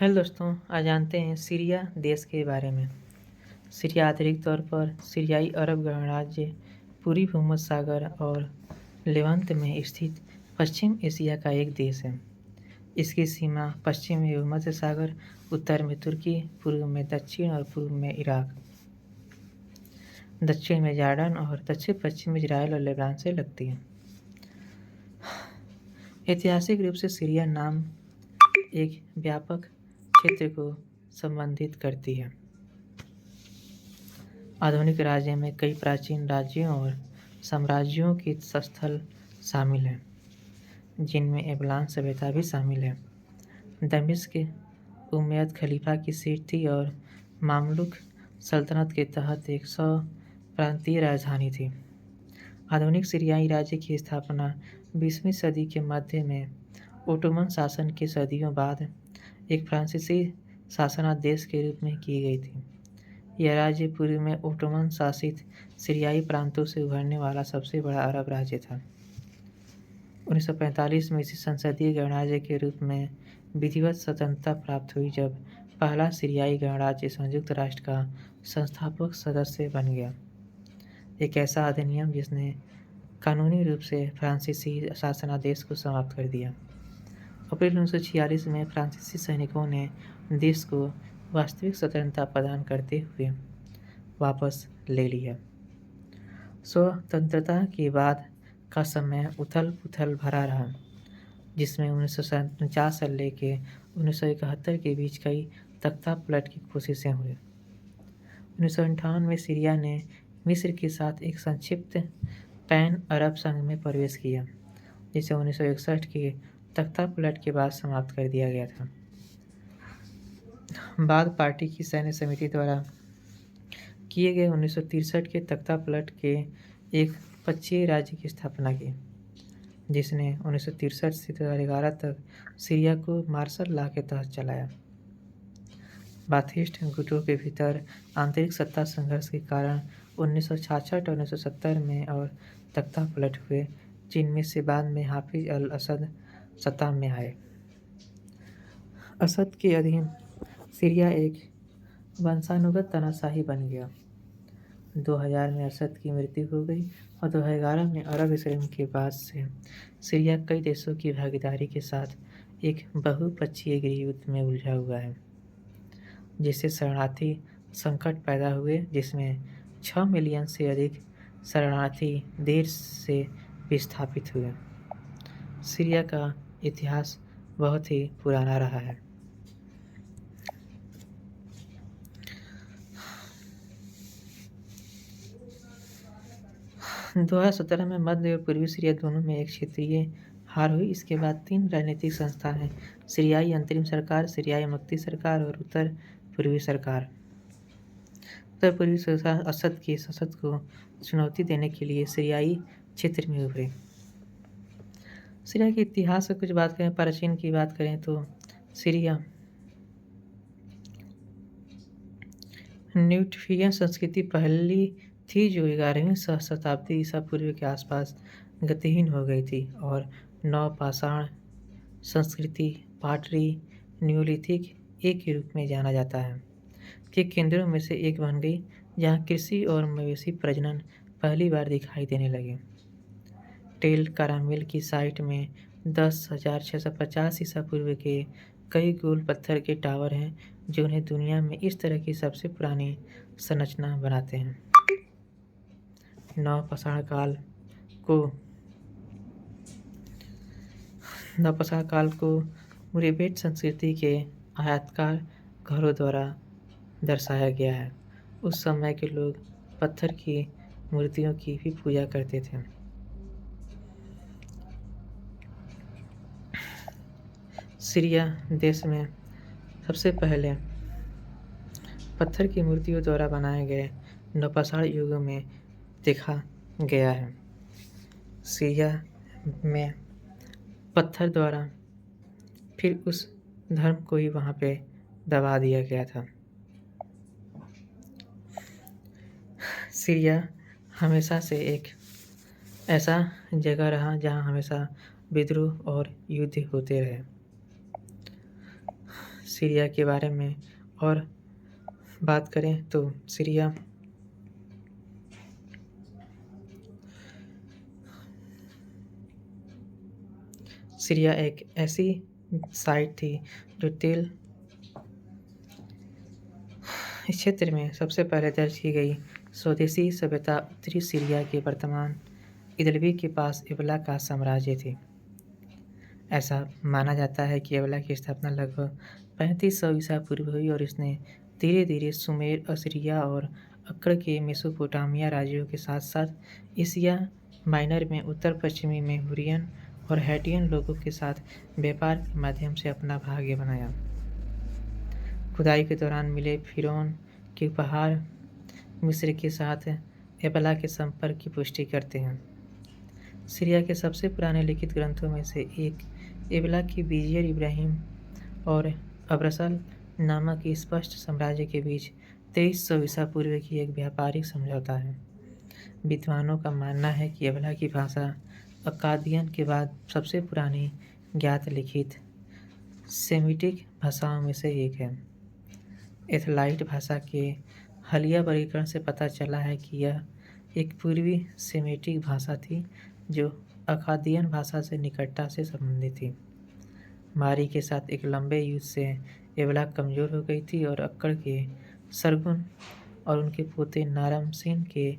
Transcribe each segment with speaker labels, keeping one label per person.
Speaker 1: Hello दोस्तों, आज जानते हैं सीरिया देश के बारे में। सीरिया आंतरिक तौर पर सीरियाई अरब गणराज्य, पूर्वी भूमध्य सागर और लेवांत में स्थित पश्चिम एशिया का एक देश है। इसकी सीमा पश्चिम में भूमध्य सागर, उत्तर में तुर्की, पूर्व में दक्षिण और पूर्व में इराक, दक्षिण में जॉर्डन और दक्षिण पश्चिम में इजराइल और लेबनान से लगती है। ऐतिहासिक रूप से सीरिया नाम एक व्यापक क्षेत्र को संबंधित करती है। आधुनिक राज्य में कई प्राचीन राज्यों और साम्राज्यों के स्थल शामिल हैं, जिनमें एबलान सभ्यता भी शामिल है। दमिश्क उमैयद खलीफा की सीट थी और मामलुक सल्तनत के तहत एक 100 प्रांतीय राजधानी थी। आधुनिक सीरियाई राज्य की स्थापना 20वीं सदी के मध्य में ओटोमन शासन के सदियों बाद एक फ्रांसीसी शासनादेश के रूप में की गई थी। यह राज्य पूर्व में ओटोमन शासित सीरियाई प्रांतों से उभरने वाला सबसे बड़ा अरब राज्य था। 1945 में इसे संसदीय गणराज्य के रूप में विधिवत स्वतंत्रता प्राप्त हुई, जब पहला सीरियाई गणराज्य संयुक्त राष्ट्र का संस्थापक सदस्य बन गया। एक ऐसा अधिनियम जिसने कानूनी रूप से फ्रांसीसी शासनादेश को समाप्त कर दिया। अप्रैल 1946 में फ्रांसीसी सैनिकों ने देश को वास्तविक स्वतंत्रता प्रदान करते हुए वापस ले लिया। स्वतंत्रता के बाद का समय उथल-पुथल भरा रहा, जिसमें 1949 से लेकर 1971 के बीच कई तख्तापलट की कोशिशें हुई। 1958 में सीरिया ने मिस्र के साथ एक संक्षिप्त पैन अरब संघ में प्रवेश किया, जिसे 1961 के तख्तापलट के बाद समाप्त कर दिया गया था। बाद पार्टी की सैन्य समिति द्वारा किए गए 1963 के तख्तापलट के एक पक्षीय राज्य की स्थापना की, जिसने 1963 से 2011 तक सीरिया को मार्शल लॉ के तहत चलाया। बाथिस्ट गुटों के भीतर आंतरिक सत्ता संघर्ष के कारण 1966 और 1970 में और तख्तापलट हुए, जिनमें से बाद में हाफिज अल असद सत्ता में आए। असद के अधीन सीरिया एक वंशानुगत तानाशाही बन गया। 2000 में असद की मृत्यु हो गई और 2011 में अरब स्प्रिंग के बाद से सीरिया कई देशों की भागीदारी के साथ एक बहुपक्षीय गृहयुद्ध में उलझा हुआ है, जिससे शरणार्थी संकट पैदा हुए, जिसमें 6 मिलियन से अधिक शरणार्थी देर से विस्थापित हुए। सीरिया का इतिहास बहुत ही पुराना रहा है। सन 2017 में मध्य और पूर्वी सीरिया दोनों में एक क्षेत्रीय हार हुई। इसके बाद 3 राजनीतिक संस्थाएं, सीरियाई अंतरिम सरकार, सीरियाई मुक्ति सरकार और उत्तर पूर्वी सरकार, उत्तर पूर्वी सरकार असद के शासन को चुनौती देने के लिए सीरियाई क्षेत्र में उभरे। सीरिया के इतिहास से कुछ बात करें, प्राचीन की बात करें तो सीरिया न्यूटफियन संस्कृति पहली थी, जो 11वीं शताब्दी ईसा पूर्व के आसपास गतिहीन हो गई थी और नवपाषाण संस्कृति पाटरी न्यूलिथिक एक के रूप में जाना जाता है के केंद्रों में से एक बन गई, जहां कृषि और मवेशी प्रजनन पहली बार दिखाई देने लगे। टेल कारामिल की साइट में 10,650 ईसा पूर्व के कई गोल पत्थर के टावर हैं, जो उन्हें दुनिया में इस तरह की सबसे पुरानी संरचना बनाते हैं। नवपाषाण काल को मुरेबेट संस्कृति के आयताकार घरों द्वारा दर्शाया गया है। उस समय के लोग पत्थर की मूर्तियों की भी पूजा करते थे। सीरिया देश में सबसे पहले पत्थर की मूर्तियों द्वारा बनाए गए नवपाषाण युगों में देखा गया है। सीरिया में पत्थर द्वारा फिर उस धर्म को ही वहाँ पे दबा दिया गया था। सीरिया हमेशा से एक ऐसा जगह रहा जहाँ हमेशा विद्रोह और युद्ध होते रहे। सीरिया के बारे में और बात करें तो सीरिया एक ऐसी साइट थी जो तेल इस क्षेत्र में सबसे पहले दर्ज की गई स्वदेशी सभ्यता उत्तरी सीरिया के वर्तमान इदलिब के पास इबला का साम्राज्य थी। ऐसा माना जाता है कि इबला की स्थापना लगभग 3500 ईसा पूर्व हुई और इसने धीरे धीरे सुमेर, असीरिया और अक्कड़ के मेसोपोटामिया राज्यों के साथ साथ एशिया माइनर में उत्तर पश्चिमी में हुरियन और हैटियन लोगों के साथ व्यापार के माध्यम से अपना भाग्य बनाया। खुदाई के दौरान मिले फिरौन के उपहार मिस्र के साथ एबला के संपर्क की पुष्टि करते हैं। सीरिया के सबसे पुराने लिखित ग्रंथों में से एक एबला की विजियर इब्राहिम और अब्रसल नामक स्पष्ट साम्राज्य के बीच 2300 ईसा पूर्व की एक व्यापारिक समझौता है। विद्वानों का मानना है कि एबला की भाषा अक्कादियन के बाद सबसे पुरानी ज्ञात लिखित सेमिटिक भाषाओं में से एक है। एथलाइट भाषा के हालिया वर्गीकरण से पता चला है कि यह एक पूर्वी सेमेटिक भाषा थी जो अक्कादियन भाषा से निकटता से संबंधित थी। मारी के साथ एक लंबे युद्ध से एबला कमज़ोर हो गई थी और अक्कड़ के सरगुन और उनके पोते नारामसिन के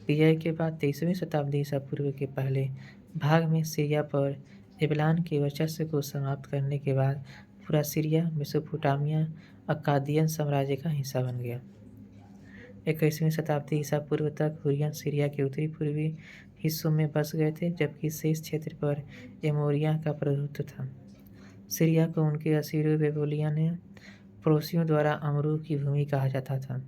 Speaker 1: विजय के बाद 23वीं शताब्दी ईसा पूर्व के पहले भाग में सीरिया पर एबलान के वर्चस्व को समाप्त करने के बाद पूरा सीरिया मेसोपोटामिया अक्कादियन साम्राज्य का हिस्सा बन गया। 21वीं शताब्दी ईसा पूर्व तक हुरियन सीरिया के उत्तरी पूर्वी हिस्सों में बस गए थे, जबकि शेष क्षेत्र पर एमोरिया का प्रभुत्व था। सीरिया को उनके असीरो बेबीलोनियन पड़ोसियों द्वारा अमरू की भूमि कहा जाता था।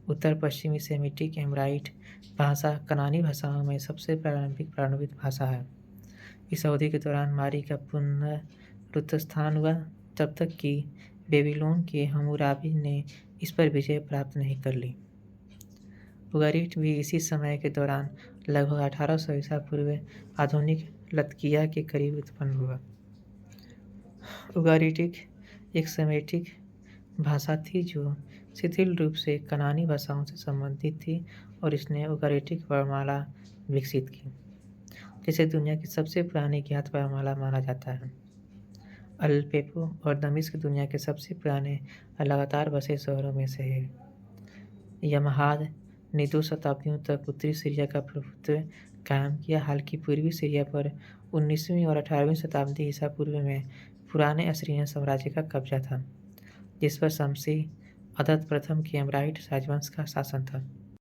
Speaker 1: उत्तर पश्चिमी सेमिटिक एमराइट भाषा कनानी भाषाओं में सबसे प्रारंभिक भाषा है। इस अवधि के दौरान मारी का पुनरुत्थान हुआ, तब तक कि बेबीलोन के हम्मुराबी ने इस पर विजय प्राप्त नहीं कर ली। उगारिट भी इसी समय के दौरान लगभग 1800 ईसा पूर्व आधुनिक लतकिया के करीब उत्पन्न हुआ। उगारिटिक एक सेमेटिक भाषा थी जो शिथिल रूप से कनानी भाषाओं से संबंधित थी और इसने उगारिटिक वर्णमाला विकसित की, जिसे दुनिया की सबसे पुरानी ज्ञात वर्णमाला माना जाता है। अल्पेपो और दमिश्क दुनिया के सबसे पुराने लगातार बसे शहरों में से है। यमहाद ने 2 शताब्दियों तक उत्तरी सीरिया का प्रभुत्व कायम किया, हालांकि पूर्वी सीरिया पर 19वीं और 18वीं शताब्दी ईसा पूर्व में पुराने असीरियन साम्राज्य का कब्जा था, जिस पर शमसी अदद प्रथम के एमराइट राजवंश का शासन था।